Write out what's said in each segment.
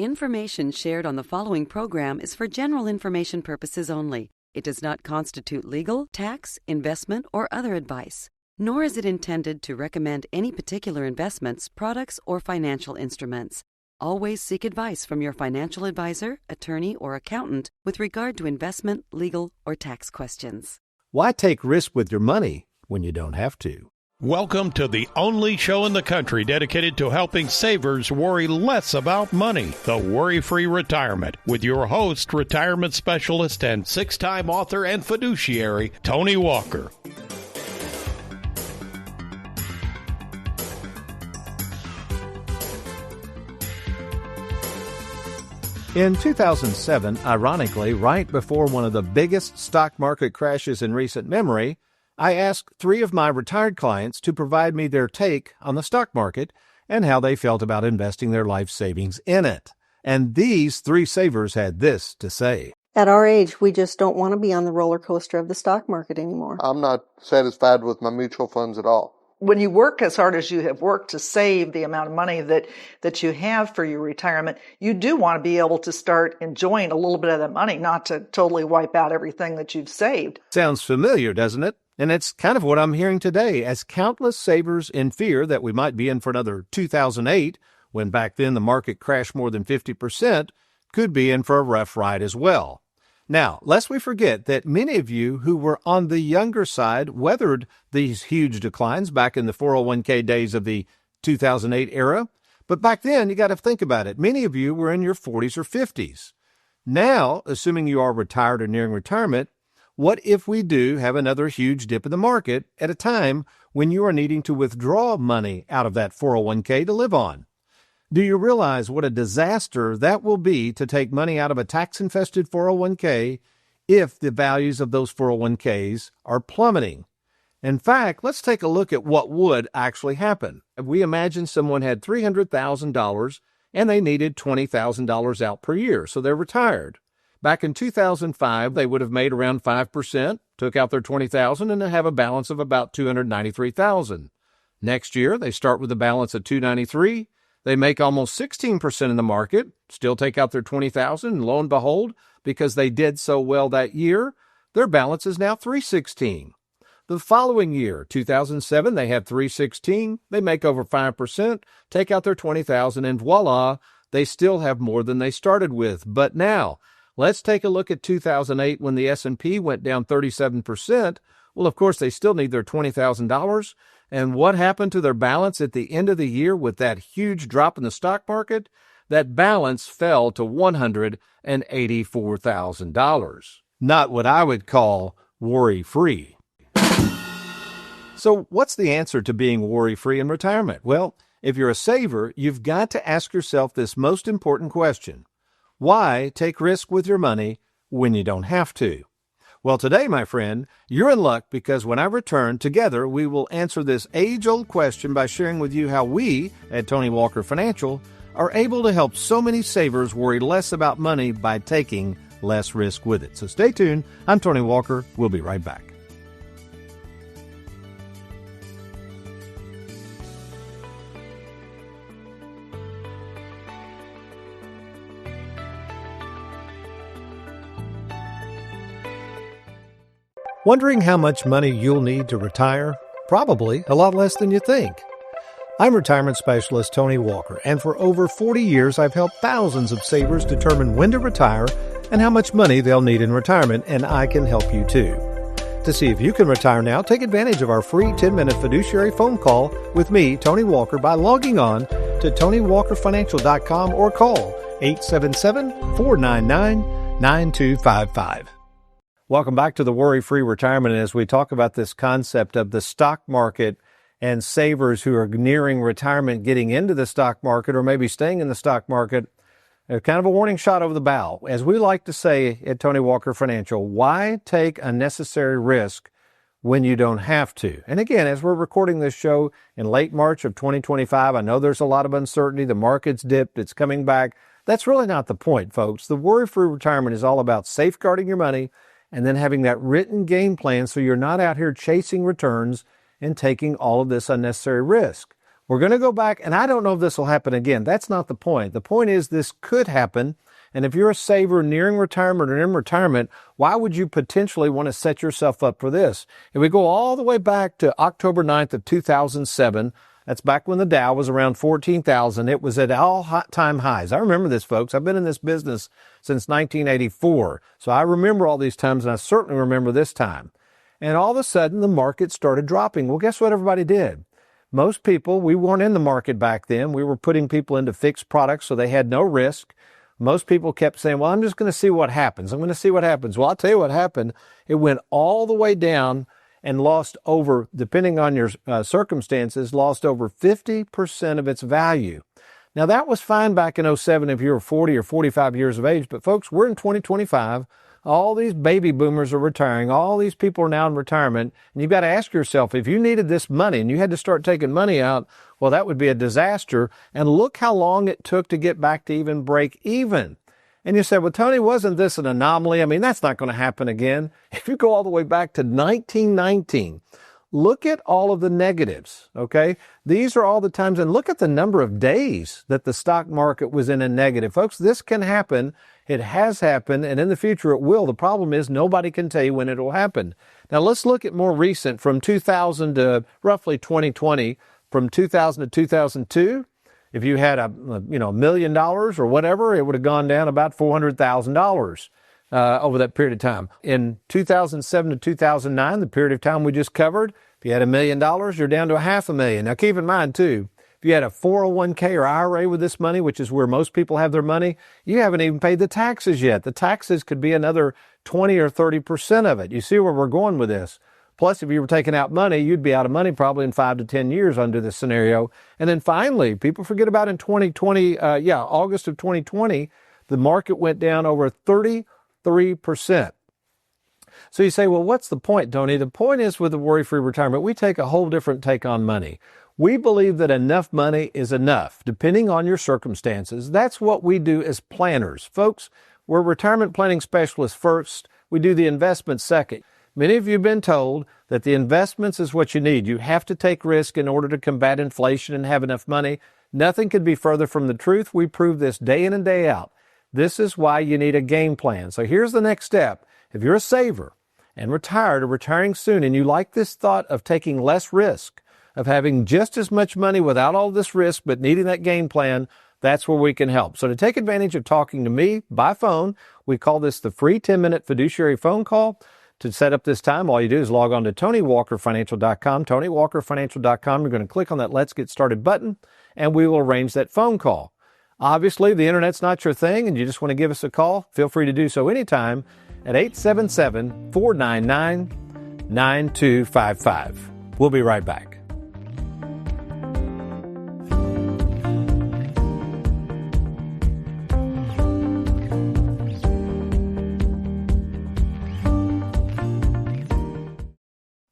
Information shared on the following program is for general information purposes only. It does not constitute legal, tax, investment, or other advice, nor is it intended to recommend any particular investments, products, or financial instruments. Always seek advice from your financial advisor, attorney, or accountant with regard to investment, legal, or tax questions. Why take risk with your money when you don't have to? Welcome to the only show in the country dedicated to helping savers worry less about money, the Worry-Free Retirement, with your host, retirement specialist and six-time author and fiduciary, Tony Walker. In 2007, ironically, right before one of the biggest stock market crashes in recent memory, I asked 3 of my retired clients to provide me their take on the stock market and how they felt about investing their life savings in it. And these 3 savers had this to say. At our age, we just don't want to be on the roller coaster of the stock market anymore. I'm not satisfied with my mutual funds at all. When you work as hard as you have worked to save the amount of money that you have for your retirement, you do want to be able to start enjoying a little bit of that money, not to totally wipe out everything that you've saved. Sounds familiar, doesn't it? And it's kind of what I'm hearing today, as countless savers in fear that we might be in for another 2008, when back then the market crashed more than 50%, could be in for a rough ride as well. Now, lest we forget that many of you who were on the younger side weathered these huge declines back in the 401k days of the 2008 era. But back then, you got to think about it. Many of you were in your 40s or 50s. Now, assuming you are retired or nearing retirement, what if we do have another huge dip in the market at a time when you are needing to withdraw money out of that 401k to live on? Do you realize what a disaster that will be to take money out of a tax-infested 401k if the values of those 401ks are plummeting? In fact, let's take a look at what would actually happen. If we imagine someone had $300,000 and they needed $20,000 out per year, so they're retired. Back in 2005, they would have made around 5%, took out their $20,000, and they have a balance of about $293,000. Next year, they start with a balance of $293,000. They make almost 16% in the market, still take out their $20,000, and lo and behold, because they did so well that year, their balance is now $316,000. The following year, 2007, they have $316,000, they make over 5%, take out their $20,000, and voila, they still have more than they started with. But now, let's take a look at 2008 when the S&P went down 37%. Well, of course, they still need their $20,000. And what happened to their balance at the end of the year with that huge drop in the stock market? That balance fell to $184,000. Not what I would call worry-free. So what's the answer to being worry-free in retirement? Well, if you're a saver, you've got to ask yourself this most important question. Why take risk with your money when you don't have to? Well, today, my friend, you're in luck because when I return, together we will answer this age-old question by sharing with you how we, at Tony Walker Financial, are able to help so many savers worry less about money by taking less risk with it. So stay tuned. I'm Tony Walker. We'll be right back. Wondering how much money you'll need to retire? Probably a lot less than you think. I'm retirement specialist Tony Walker, and for over 40 years I've helped thousands of savers determine when to retire and how much money they'll need in retirement, and I can help you too. To see if you can retire now, take advantage of our free 10-minute fiduciary phone call with me, Tony Walker, by logging on to TonyWalkerFinancial.com or call 877-499-9255. Welcome back to the Worry-Free Retirement. And as we talk about this concept of the stock market and savers who are nearing retirement getting into the stock market or maybe staying in the stock market, kind of a warning shot over the bow. As we like to say at Tony Walker Financial, why take unnecessary risk when you don't have to? And again, as we're recording this show in late March of 2025, I know there's a lot of uncertainty. The market's dipped. It's coming back. That's really not the point, folks. The Worry-Free Retirement is all about safeguarding your money and then having that written game plan so you're not out here chasing returns and taking all of this unnecessary risk. We're going to go back, and I don't know if this will happen again. That's not the point. The point is this could happen. And if you're a saver nearing retirement or in retirement, why would you potentially want to set yourself up for this? If we go all the way back to October 9th of 2007, that's back when the Dow was around 14,000. It was at all-time highs. I remember this, folks. I've been in this business since 1984. So I remember all these times, and I certainly remember this time. And all of a sudden, the market started dropping. Well, guess what everybody did? Most people, we weren't in the market back then. We were putting people into fixed products, so they had no risk. Most people kept saying, well, I'm just going to see what happens. I'm going to see what happens. Well, I'll tell you what happened. It went all the way down and lost over, depending on your circumstances, lost over 50% of its value. Now, that was fine back in 07 if you were 40 or 45 years of age. But, folks, we're in 2025. All these baby boomers are retiring. All these people are now in retirement. And you've got to ask yourself, if you needed this money and you had to start taking money out, well, that would be a disaster. And look how long it took to get back to even break even. And you said, well, Tony, wasn't this an anomaly? I mean, that's not going to happen again. If you go all the way back to 1919, look at all of the negatives, okay? These are all the times, and look at the number of days that the stock market was in a negative. Folks, this can happen. It has happened, and in the future it will. The problem is nobody can tell you when it will happen. Now, let's look at more recent, from 2000 to roughly 2020. From 2000 to 2002, if you had $1 million or whatever, it would have gone down about $400,000 over that period of time. In 2007 to 2009, the period of time we just covered, if you had $1 million, you're down to $500,000. Now, keep in mind, too, if you had a 401k or IRA with this money, which is where most people have their money, you haven't even paid the taxes yet. The taxes could be another 20 or 30% of it. You see where we're going with this. Plus, if you were taking out money, you'd be out of money probably in 5 to 10 years under this scenario. And then finally, people forget about in 2020, August of 2020, the market went down over 33%. So you say, well, what's the point, Tony? The point is, with the worry-free retirement, we take a whole different take on money. We believe that enough money is enough, depending on your circumstances. That's what we do as planners. Folks, we're retirement planning specialists first. We do the investment second. Many of you have been told that the investments is what you need. You have to take risk in order to combat inflation and have enough money. Nothing could be further from the truth. We prove this day in and day out. This is why you need a game plan. So here's the next step. If you're a saver and retired or retiring soon, and you like this thought of taking less risk, of having just as much money without all this risk, but needing that game plan, that's where we can help. So to take advantage of talking to me by phone, we call this the free 10-minute fiduciary phone call. To set up this time, all you do is log on to TonyWalkerFinancial.com, TonyWalkerFinancial.com. You're going to click on that Let's Get Started button, and we will arrange that phone call. Obviously, the internet's not your thing, and you just want to give us a call, feel free to do so anytime at 877-499-9255. We'll be right back.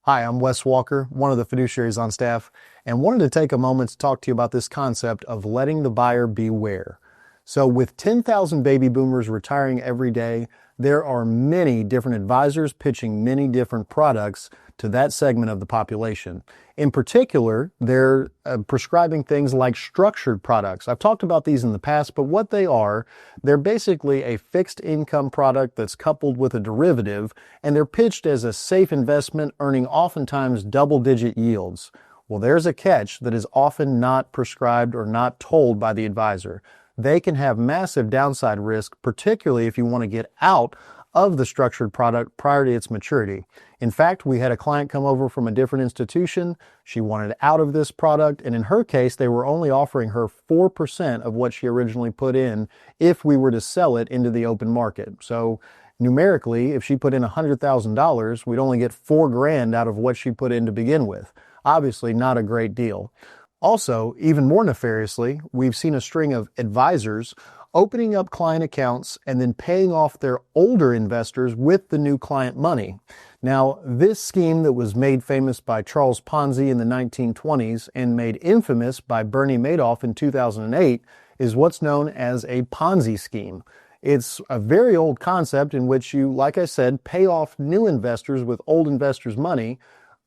Hi, I'm Wes Walker, one of the fiduciaries on staff, and wanted to take a moment to talk to you about this concept of letting the buyer beware. So with 10,000 baby boomers retiring every day, there are many different advisors pitching many different products to that segment of the population. In particular, they're prescribing things like structured products. I've talked about these in the past, but what they are, they're basically a fixed income product that's coupled with a derivative, and they're pitched as a safe investment, earning oftentimes double-digit yields. Well, there's a catch that is often not prescribed or not told by the advisor. They can have massive downside risk, particularly if you want to get out of the structured product prior to its maturity. In fact, we had a client come over from a different institution. She wanted out of this product, and in her case, they were only offering her 4% of what she originally put in if we were to sell it into the open market. So numerically, if she put in $100,000, we'd only get $4,000 out of what she put in to begin with. Obviously not a great deal. Also, even more nefariously, we've seen a string of advisors opening up client accounts and then paying off their older investors with the new client money. Now, this scheme that was made famous by Charles Ponzi in the 1920s and made infamous by Bernie Madoff in 2008 is what's known as a Ponzi scheme. It's a very old concept in which you, like I said, pay off new investors with old investors' money,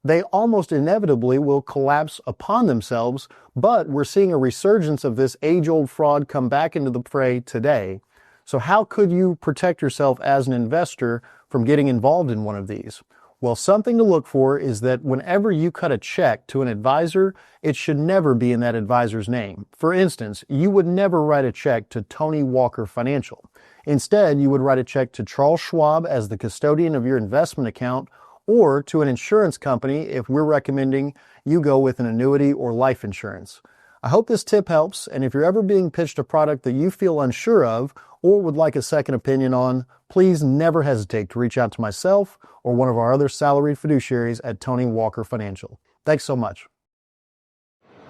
they almost inevitably will collapse upon themselves, but we're seeing a resurgence of this age-old fraud come back into the fray today. So how could you protect yourself as an investor from getting involved in one of these? Well, something to look for is that whenever you cut a check to an advisor, it should never be in that advisor's name. For instance, you would never write a check to Tony Walker Financial. Instead, you would write a check to Charles Schwab as the custodian of your investment account, or to an insurance company if we're recommending you go with an annuity or life insurance. I hope this tip helps, and if you're ever being pitched a product that you feel unsure of or would like a second opinion on, please never hesitate to reach out to myself or one of our other salaried fiduciaries at Tony Walker Financial. Thanks so much.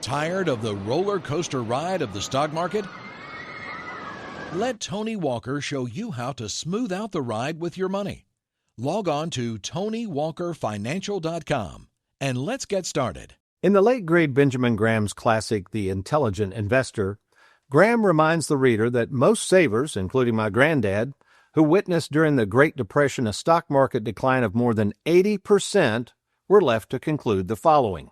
Tired of the roller coaster ride of the stock market? Let Tony Walker show you how to smooth out the ride with your money. Log on to TonyWalkerFinancial.com and let's get started. In the late great Benjamin Graham's classic, The Intelligent Investor, Graham reminds the reader that most savers, including my granddad, who witnessed during the Great Depression a stock market decline of more than 80%, were left to conclude the following.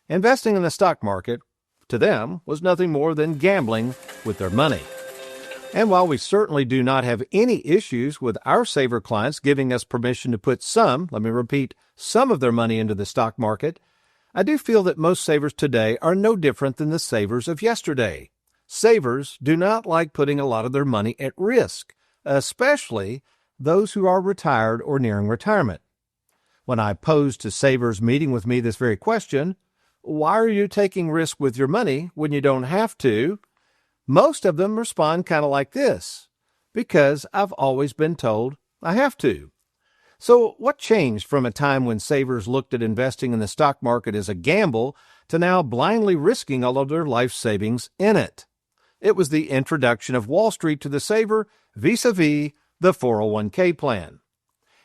Investing in the stock market, to them, was nothing more than gambling with their money. And while we certainly do not have any issues with our saver clients giving us permission to put some, let me repeat, some of their money into the stock market, I do feel that most savers today are no different than the savers of yesterday. Savers do not like putting a lot of their money at risk, especially those who are retired or nearing retirement. When I posed to savers meeting with me this very question, why are you taking risk with your money when you don't have to? Most of them respond kind of like this, because I've always been told I have to. So what changed from a time when savers looked at investing in the stock market as a gamble to now blindly risking all of their life savings in it? It was the introduction of Wall Street to the saver vis-a-vis the 401k plan.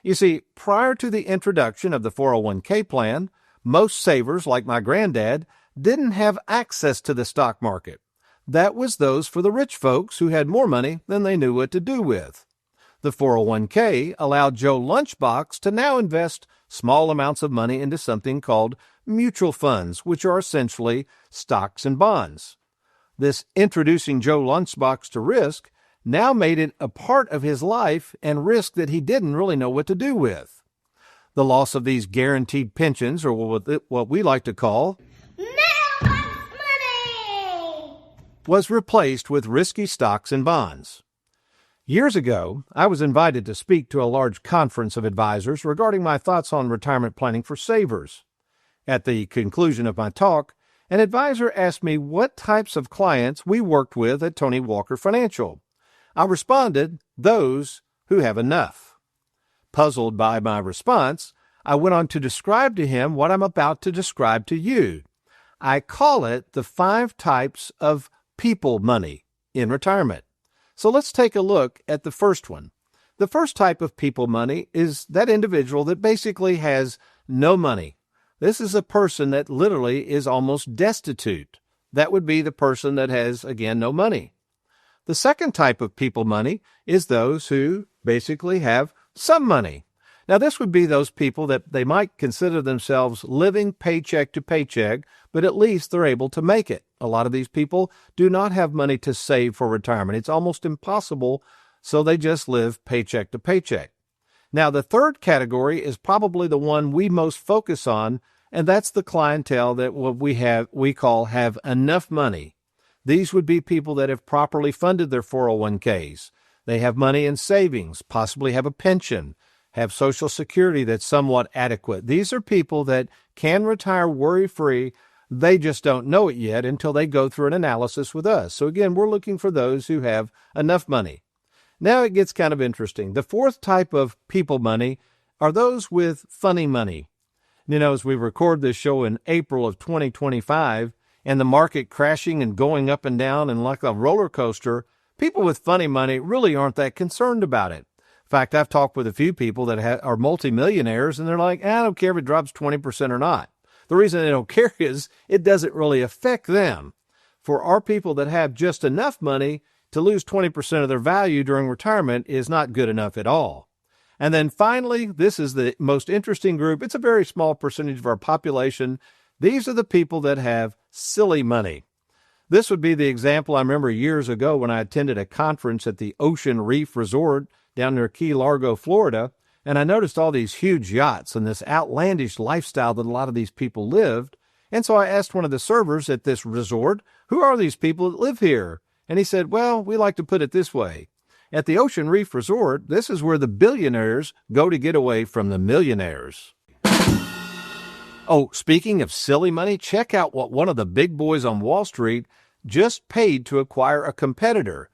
You see, prior to the introduction of the 401k plan, most savers, like my granddad, didn't have access to the stock market. That was those for the rich folks who had more money than they knew what to do with. The 401k allowed Joe Lunchbox to now invest small amounts of money into something called mutual funds, which are essentially stocks and bonds. This introducing Joe Lunchbox to risk now made it a part of his life and risk that he didn't really know what to do with. The loss of these guaranteed pensions, or what we like to call was replaced with risky stocks and bonds. Years ago, I was invited to speak to a large conference of advisors regarding my thoughts on retirement planning for savers. At the conclusion of my talk, an advisor asked me what types of clients we worked with at Tony Walker Financial. I responded, those who have enough. Puzzled by my response, I went on to describe to him what I'm about to describe to you. I call it the 5 types of people money in retirement. So let's take a look at the first one. The first type of people money is that individual that basically has no money. This is a person that literally is almost destitute. That would be the person that has, again, no money. The second type of people money is those who basically have some money. Now, this would be those people that they might consider themselves living paycheck to paycheck, but at least they're able to make it. A lot of these people do not have money to save for retirement. It's almost impossible, so they just live paycheck to paycheck. Now, the third category is probably the one we most focus on, and that's the clientele that we call have enough money. These would be people that have properly funded their 401ks. They have money in savings, possibly have a pension, have Social Security that's somewhat adequate. These are people that can retire worry-free. They just don't know it yet until they go through an analysis with us. So again, we're looking for those who have enough money. Now it gets kind of interesting. The fourth type of people money are those with funny money. You know, as we record this show in April of 2025 and the market crashing and going up and down and like a roller coaster, people with funny money really aren't that concerned about it. In fact, I've talked with a few people that are multimillionaires, and they're like, I don't care if it drops 20% or not. The reason they don't care is it doesn't really affect them. For our people that have just enough money, to lose 20% of their value during retirement is not good enough at all. And then finally, this is the most interesting group. It's a very small percentage of our population. These are the people that have silly money. This would be the example I remember years ago when I attended a conference at the Ocean Reef Resort down near Key Largo, Florida, and I noticed all these huge yachts and this outlandish lifestyle that a lot of these people lived. And so I asked one of the servers at this resort, who are these people that live here? And he said, well, we like to put it this way. At the Ocean Reef Resort, this is where the billionaires go to get away from the millionaires. Oh, speaking of silly money, check out what one of the big boys on Wall Street just paid to acquire a competitor.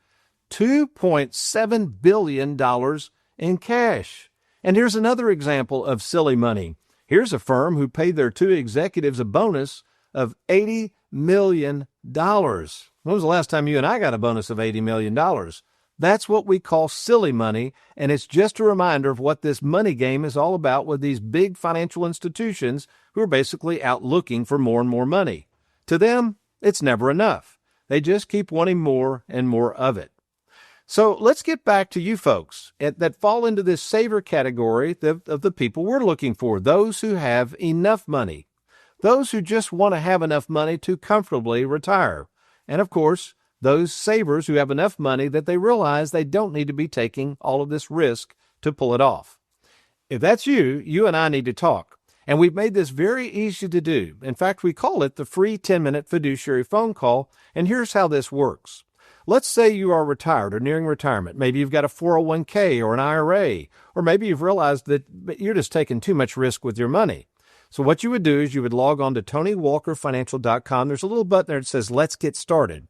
$2.7 billion in cash. And here's another example of silly money. Here's a firm who paid their 2 executives a bonus of $80 million. When was the last time you and I got a bonus of $80 million? That's what we call silly money, and it's just a reminder of what this money game is all about with these big financial institutions who are basically out looking for more and more money. To them, it's never enough. They just keep wanting more and more of it. So let's get back to you folks that fall into this saver category of the people we're looking for, those who have enough money, those who just want to have enough money to comfortably retire, and of course, those savers who have enough money that they realize they don't need to be taking all of this risk to pull it off. If that's you, you and I need to talk. And we've made this very easy to do. In fact, we call it the free 10-minute fiduciary phone call. And here's how this works. Let's say you are retired or nearing retirement. Maybe you've got a 401k or an IRA, or maybe you've realized that you're just taking too much risk with your money. So what you would do is you would log on to TonyWalkerFinancial.com. There's a little button there that says, Let's Get Started.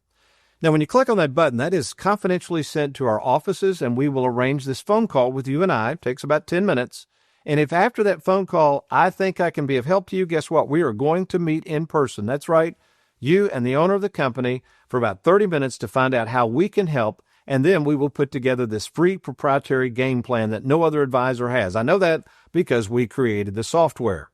Now, when you click on that button, that is confidentially sent to our offices, and we will arrange this phone call with you and I. It takes about 10 minutes. And if after that phone call, I think I can be of help to you, guess what? We are going to meet in person. That's right. You and the owner of the company for about 30 minutes to find out how we can help. And then we will put together this free proprietary game plan that no other advisor has. I know that because we created the software.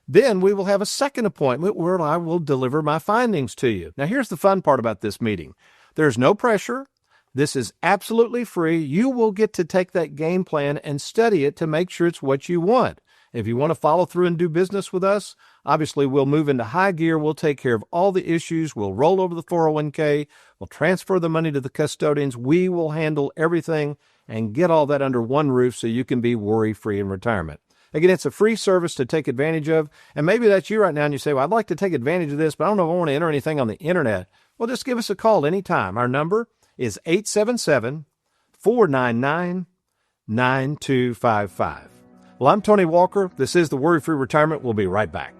Then we will have a second appointment where I will deliver my findings to you. Now, here's the fun part about this meeting. There's no pressure. This is absolutely free. You will get to take that game plan and study it to make sure it's what you want. If you want to follow through and do business with us, obviously we'll move into high gear. We'll take care of all the issues. We'll roll over the 401k. We'll transfer the money to the custodians. We will handle everything and get all that under one roof so you can be worry-free in retirement. Again, it's a free service to take advantage of. And maybe that's you right now and you say, well, I'd like to take advantage of this, but I don't know if I want to enter anything on the internet. Well, just give us a call anytime. Our number is 877-499-9255. Well, I'm Tony Walker. This is the Worry-Free Retirement. We'll be right back.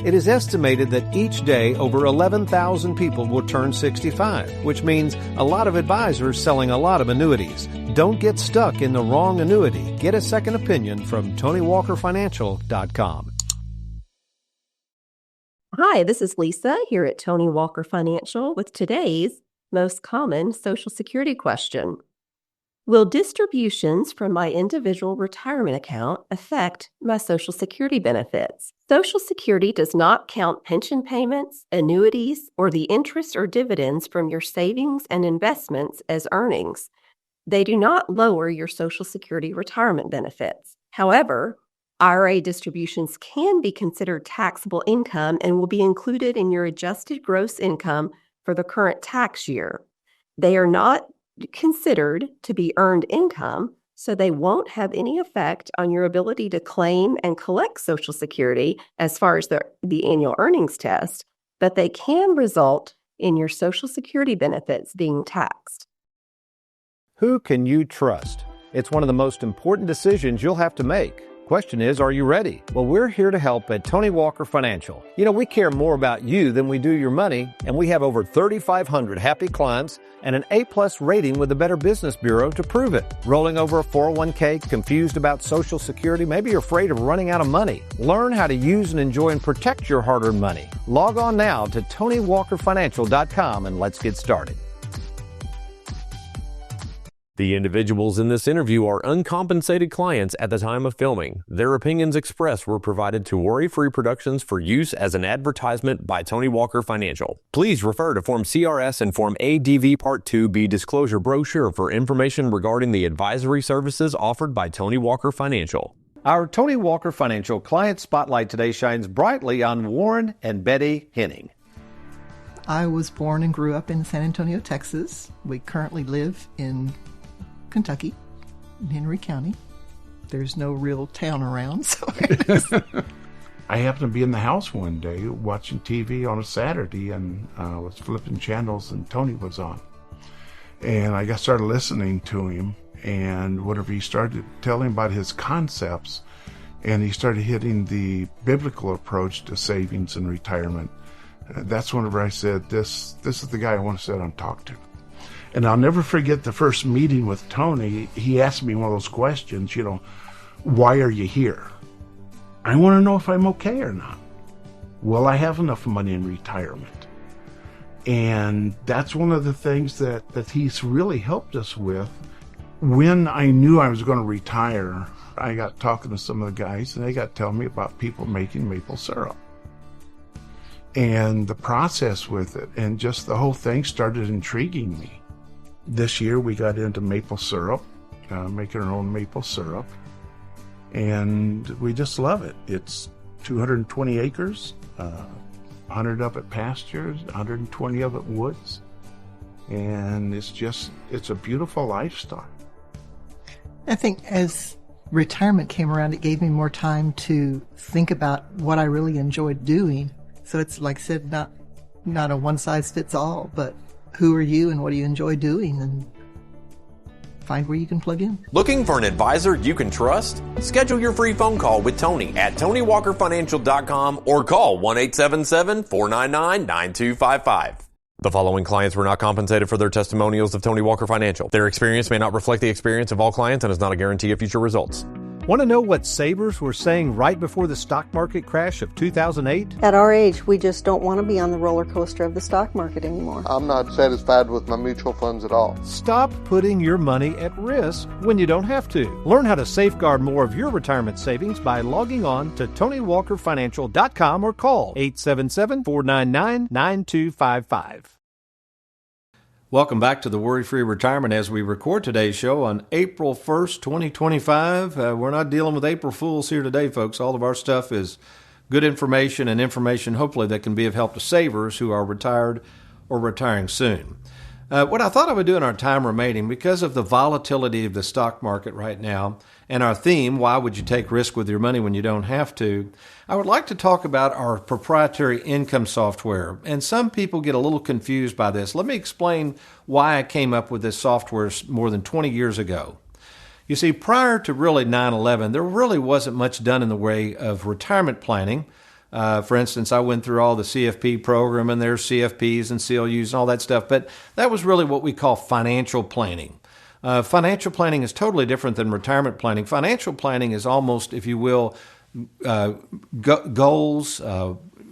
It is estimated that each day over 11,000 people will turn 65, which means a lot of advisors selling a lot of annuities. Don't get stuck in the wrong annuity. Get a second opinion from TonyWalkerFinancial.com. Hi, this is Lisa here at Tony Walker Financial with today's most common Social Security question. Will distributions from my individual retirement account affect my Social Security benefits? Social Security does not count pension payments, annuities, or the interest or dividends from your savings and investments as earnings. They do not lower your Social Security retirement benefits. However, IRA distributions can be considered taxable income and will be included in your adjusted gross income for the current tax year. They are not considered to be earned income, so they won't have any effect on your ability to claim and collect Social Security as far as the annual earnings test, but they can result in your Social Security benefits being taxed. Who can you trust? It's one of the most important decisions you'll have to make. Question is, are you ready? Well, we're here to help at Tony Walker Financial. You know, we care more about you than we do your money, and we have over 3,500 happy clients and an A-plus rating with the Better Business Bureau to prove it. Rolling over a 401k, confused about Social Security, maybe you're afraid of running out of money. Learn how to use and enjoy and protect your hard-earned money. Log on now to TonyWalkerFinancial.com and let's get started. The individuals in this interview are uncompensated clients at the time of filming. Their opinions expressed were provided to Worry-Free Productions for use as an advertisement by Tony Walker Financial. Please refer to Form CRS and Form ADV Part 2B Disclosure Brochure for information regarding the advisory services offered by Tony Walker Financial. Our Tony Walker Financial Client Spotlight today shines brightly on Warren and Betty Henning. I was born and grew up in San Antonio, Texas. We currently live in Kentucky, in Henry County. There's no real town around, so I happened to be in the house one day watching TV on a Saturday, and I was flipping channels, and Tony was on. And I started listening to him, and whatever he started telling about his concepts, and he started hitting the biblical approach to savings and retirement. That's whenever I said, this is the guy I want to sit down and talk to. And I'll never forget the first meeting with Tony. He asked me one of those questions, why are you here? I want to know if I'm okay or not. Will I have enough money in retirement? And that's one of the things that he's really helped us with. When I knew I was going to retire, I got talking to some of the guys, and they got telling me about people making maple syrup. And the process with it, and just the whole thing started intriguing me. This year we got into maple syrup, making our own maple syrup, and we just love it. It's 220 acres, 100 of it pastures, 120 of it woods, and it's a beautiful lifestyle. I think as retirement came around, it gave me more time to think about what I really enjoyed doing. So it's, like I said, not a one-size-fits-all, but who are you and what do you enjoy doing, and find where you can plug in. Looking for an advisor you can trust? Schedule your free phone call with Tony at TonyWalkerFinancial.com or call 1-877-499-9255. The following clients were not compensated for their testimonials of Tony Walker Financial. Their experience may not reflect the experience of all clients and is not a guarantee of future results. Want to know what savers were saying right before the stock market crash of 2008? At our age, we just don't want to be on the roller coaster of the stock market anymore. I'm not satisfied with my mutual funds at all. Stop putting your money at risk when you don't have to. Learn how to safeguard more of your retirement savings by logging on to TonyWalkerFinancial.com or call 877-499-9255. Welcome back to the Worry-Free Retirement as we record today's show on April 1st, 2025. We're not dealing with April Fools here today, folks. All of our stuff is good information and information, hopefully, that can be of help to savers who are retired or retiring soon. What I thought I would do in our time remaining, because of the volatility of the stock market right now, and our theme, why would you take risk with your money when you don't have to, I would like to talk about our proprietary income software. And some people get a little confused by this. Let me explain why I came up with this software more than 20 years ago. You see, prior to really 9/11, there really wasn't much done in the way of retirement planning. For instance, I went through all the CFP program, and there's CFPs and CLUs and all that stuff, but that was really what we call financial planning. Financial planning is totally different than retirement planning. Financial planning is almost, if you will, goals,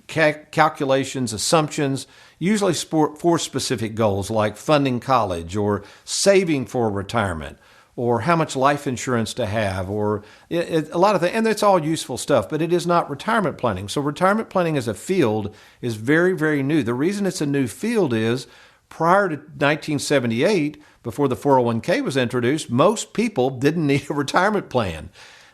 calculations, assumptions, usually for specific goals like funding college or saving for retirement, or how much life insurance to have, or a lot of things. And it's all useful stuff, but it is not retirement planning. So retirement planning as a field is very, very new. The reason it's a new field is prior to 1978, before the 401k was introduced, most people didn't need a retirement plan.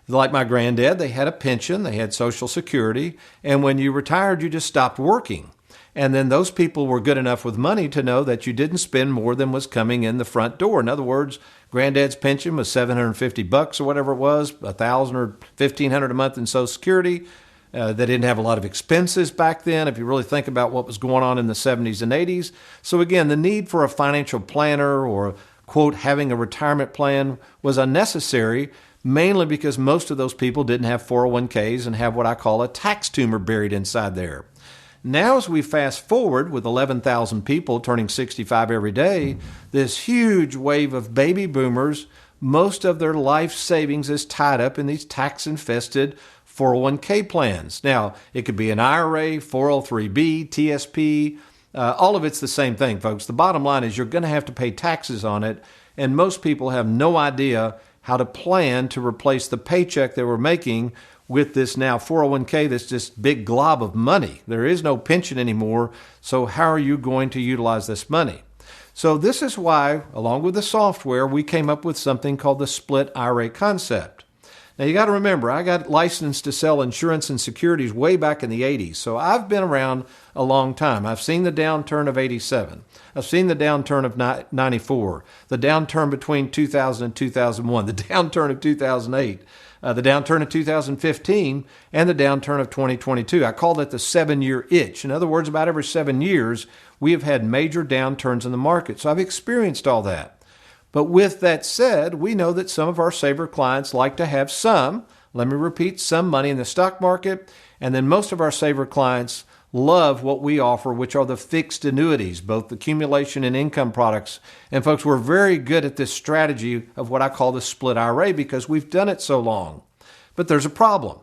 Like my granddad, they had a pension, they had Social Security, and when you retired, you just stopped working. And then those people were good enough with money to know that you didn't spend more than was coming in the front door. In other words, granddad's pension was $750 or whatever it was, $1,000 or $1,500 a month in Social Security. They didn't have a lot of expenses back then, if you really think about what was going on in the 70s and 80s. So again, the need for a financial planner or, quote, having a retirement plan was unnecessary, mainly because most of those people didn't have 401ks and have what I call a tax tumor buried inside there. Now, as we fast forward with 11,000 people turning 65 every day, this huge wave of baby boomers, most of their life savings is tied up in these tax-infested 401k plans. Now, it could be an IRA, 403b, TSP, all of it's the same thing, folks. The bottom line is you're going to have to pay taxes on it, and most people have no idea how to plan to replace the paycheck they were making with this now 401k that's this big glob of money. There is no pension anymore, so how are you going to utilize this money? So this is why, along with the software, we came up with something called the split IRA concept. Now you got to remember, I got licensed to sell insurance and securities way back in the 80s, so I've been around a long time. I've seen the downturn of 87. I've seen the downturn of 94, the downturn between 2000 and 2001, the downturn of 2008, the downturn of 2015, and the downturn of 2022. I call that the 7-year itch. In other words, about every 7 years, we have had major downturns in the market. So I've experienced all that. But with that said, we know that some of our saver clients like to have some, let me repeat, some money in the stock market. And then most of our saver clients love what we offer, which are the fixed annuities, both accumulation and income products. And folks, we're very good at this strategy of what I call the split IRA because we've done it so long. But there's a problem.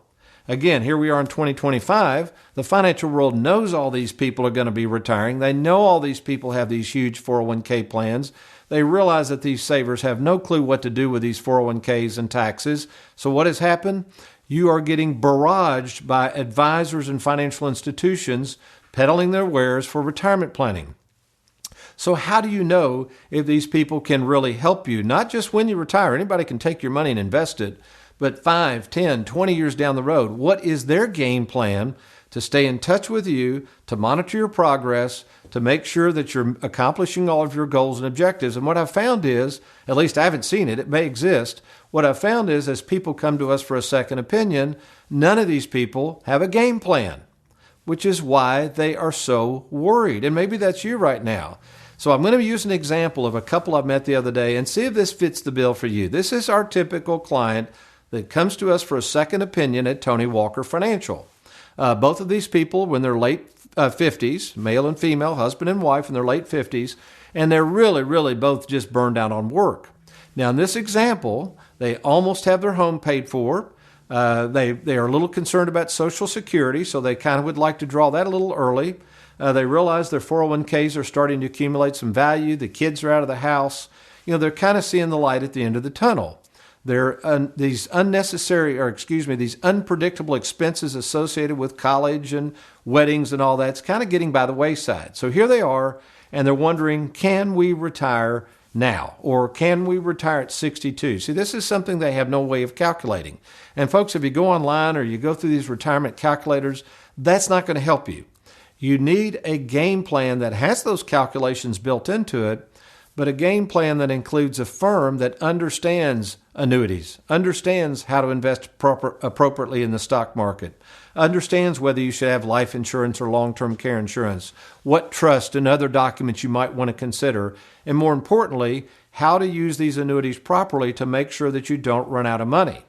Again, here we are in 2025. The financial world knows all these people are going to be retiring. They know all these people have these huge 401k plans. They realize that these savers have no clue what to do with these 401ks and taxes. So what has happened? You are getting barraged by advisors and financial institutions peddling their wares for retirement planning. So how do you know if these people can really help you? Not just when you retire. Anybody can take your money and invest it, but 5, 10, 20 years down the road, what is their game plan to stay in touch with you, to monitor your progress, to make sure that you're accomplishing all of your goals and objectives? And what I've found is, at least I haven't seen it, it may exist, what I've found is as people come to us for a second opinion, none of these people have a game plan, which is why they are so worried. And maybe that's you right now. So I'm going to use an example of a couple I met the other day and see if this fits the bill for you. This is our typical client that comes to us for a second opinion at Tony Walker Financial. Both of these people, when they're late 50s, male and female, husband and wife in their late 50s, and they're really, really both just burned out on work. Now, in this example, they almost have their home paid for. They are a little concerned about Social Security, so they kind of would like to draw that a little early. They realize their 401ks are starting to accumulate some value. The kids are out of the house. They're kind of seeing the light at the end of the tunnel. These unpredictable expenses associated with college and weddings and all that's kind of getting by the wayside. So here they are, and they're wondering, can we retire now? Or can we retire at 62? See, this is something they have no way of calculating. And folks, if you go online or you go through these retirement calculators, that's not going to help you. You need a game plan that has those calculations built into it, but a game plan that includes a firm that understands annuities, understands how to invest appropriately in the stock market, understands whether you should have life insurance or long-term care insurance, what trust and other documents you might want to consider, and more importantly, how to use these annuities properly to make sure that you don't run out of money.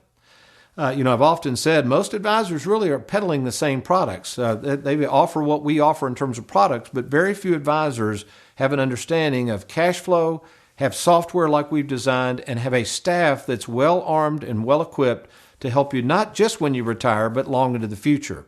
I've often said most advisors really are peddling the same products. They offer what we offer in terms of products, but very few advisors have an understanding of cash flow, have software like we've designed, and have a staff that's well armed and well equipped to help you not just when you retire, but long into the future.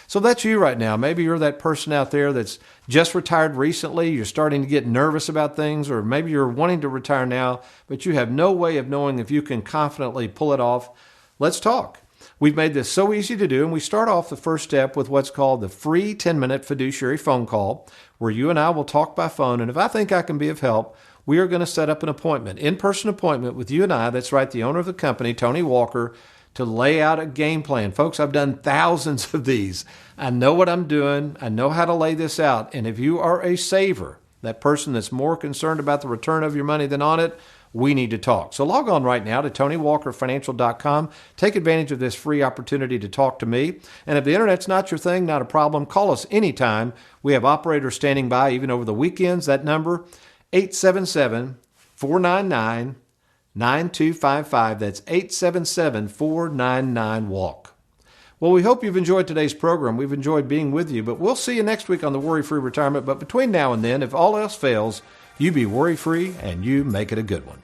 So that's you right now. Maybe you're that person out there that's just retired recently. You're starting to get nervous about things, or maybe you're wanting to retire now, but you have no way of knowing if you can confidently pull it off. Let's talk. We've made this so easy to do, and we start off the first step with what's called the free 10-minute fiduciary phone call, where you and I will talk by phone, and if I think I can be of help, we are going to set up an appointment, in-person appointment with you and I, that's right, the owner of the company, Tony Walker, to lay out a game plan. Folks, I've done thousands of these. I know what I'm doing. I know how to lay this out, and if you are a saver, that person that's more concerned about the return of your money than on it, we need to talk. So log on right now to TonyWalkerFinancial.com. Take advantage of this free opportunity to talk to me. And if the internet's not your thing, not a problem. Call us anytime. We have operators standing by even over the weekends. That number, 877-499-9255. That's 877-499-WALK. Well, we hope you've enjoyed today's program. We've enjoyed being with you, but we'll see you next week on the Worry-Free Retirement. But between now and then, if all else fails, you be worry-free and you make it a good one.